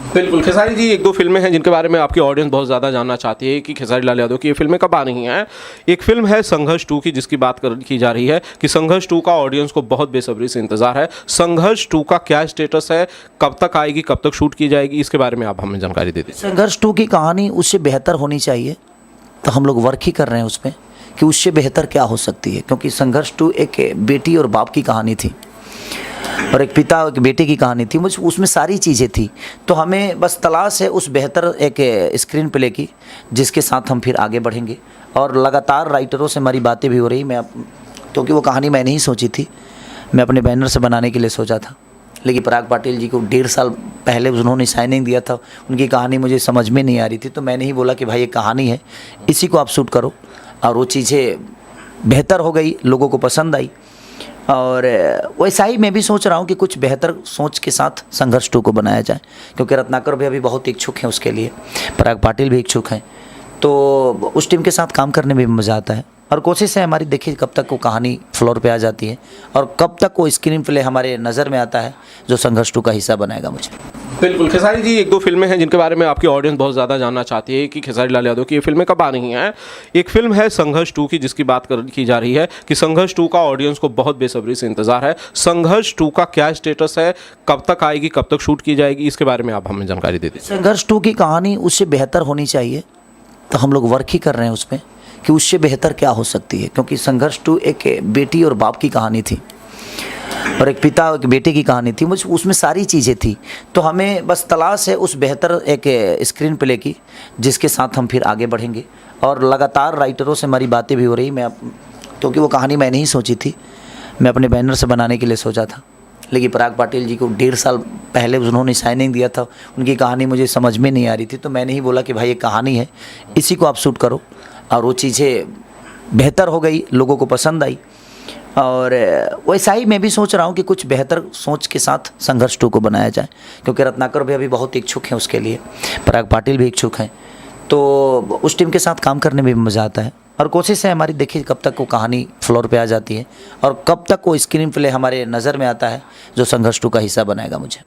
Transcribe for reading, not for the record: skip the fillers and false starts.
बिल्कुल। खेसारी जी, एक दो फिल्में हैं जिनके बारे में आपकी ऑडियंस बहुत ज़्यादा जानना चाहती है कि खेसारी लाल यादव की ये फिल्में कब आ रही हैं। एक फिल्म है संघर्ष 2 की, जिसकी बात की जा रही है कि संघर्ष 2 का ऑडियंस को बहुत बेसब्री से इंतजार है। संघर्ष 2 का क्या स्टेटस है, कब तक आएगी, कब तक शूट की जाएगी, इसके बारे में आप हमें जानकारी दे दीजिए। संघर्ष 2 की कहानी उससे बेहतर होनी चाहिए, तो हम लोग वर्क ही कर रहे हैं उसमें कि उससे बेहतर क्या हो सकती है, क्योंकि संघर्ष 2 एक बेटी और बाप की कहानी थी और एक पिता और एक बेटे की कहानी थी। मुझे उसमें सारी चीज़ें थी, तो हमें बस तलाश है उस बेहतर एक स्क्रीन प्ले की, जिसके साथ हम फिर आगे बढ़ेंगे। और लगातार राइटरों से हमारी बातें भी हो रही। क्योंकि वो कहानी मैंने ही सोची थी, मैं अपने बैनर से बनाने के लिए सोचा था, लेकिन पराग पाटिल जी को 1.5 साल पहले उन्होंने साइनिंग दिया था। उनकी कहानी मुझे समझ में नहीं आ रही थी, तो मैंने ही बोला कि भाई ये कहानी है, इसी को आप शूट करो। और वो चीज़ें बेहतर हो गई, लोगों को पसंद आई। और वैसा ही मैं भी सोच रहा हूँ कि कुछ बेहतर सोच के साथ संघर्ष 2 को बनाया जाए, क्योंकि रत्नाकर भी अभी बहुत इच्छुक हैं उसके लिए, पराग पाटिल भी इच्छुक हैं, तो उस टीम के साथ काम करने में भी मज़ा आता है। और कोशिश है हमारी, देखिए कब तक वो कहानी फ्लोर पे आ जाती है और कब तक वो स्क्रीन प्ले हमारे नज़र में आता है जो संघर्ष 2 का हिस्सा बनाएगा मुझे। बिल्कुल। खेसारी जी, एक दो फिल्में हैं जिनके बारे में आपकी ऑडियंस बहुत ज़्यादा जानना चाहती है कि खेसारी लाल यादव की ये फिल्में कब आ रही हैं। एक फिल्म है संघर्ष 2 की, जिसकी बात की जा रही है कि संघर्ष 2 का ऑडियंस को बहुत बेसब्री से इंतजार है। संघर्ष 2 का क्या स्टेटस है, कब तक आएगी, कब तक शूट की जाएगी, इसके बारे में आप हमें जानकारी दे दीजिए। संघर्ष 2 की कहानी उससे बेहतर होनी चाहिए, तो हम लोग वर्क ही कर रहे हैं उसमें कि उससे बेहतर क्या हो सकती है, क्योंकि संघर्ष 2 एक बेटी और बाप की कहानी थी और एक पिता और एक बेटे की कहानी थी। मुझे उसमें सारी चीज़ें थी, तो हमें बस तलाश है उस बेहतर एक स्क्रीन प्ले की, जिसके साथ हम फिर आगे बढ़ेंगे। और लगातार राइटरों से हमारी बातें भी हो रही। क्योंकि वो कहानी मैंने ही सोची थी, मैं अपने बैनर से बनाने के लिए सोचा था, लेकिन पराग पाटिल जी को 1.5 साल पहले उन्होंने साइनिंग दिया था। उनकी कहानी मुझे समझ में नहीं आ रही थी, तो मैंने ही बोला कि भाई ये कहानी है, इसी को आप शूट करो। और वो चीज़ें बेहतर हो गई, लोगों को पसंद आई। और वैसा ही मैं भी सोच रहा हूँ कि कुछ बेहतर सोच के साथ संघर्ष 2 को बनाया जाए, क्योंकि रत्नाकर भी अभी बहुत इच्छुक हैं उसके लिए, पराग पाटिल भी इच्छुक हैं, तो उस टीम के साथ काम करने में भी मज़ा आता है। और कोशिश है हमारी, देखिए कब तक वो कहानी फ्लोर पे आ जाती है और कब तक वो स्क्रीन प्ले हमारे नज़र में आता है जो संघर्ष 2 का हिस्सा बनाएगा मुझे।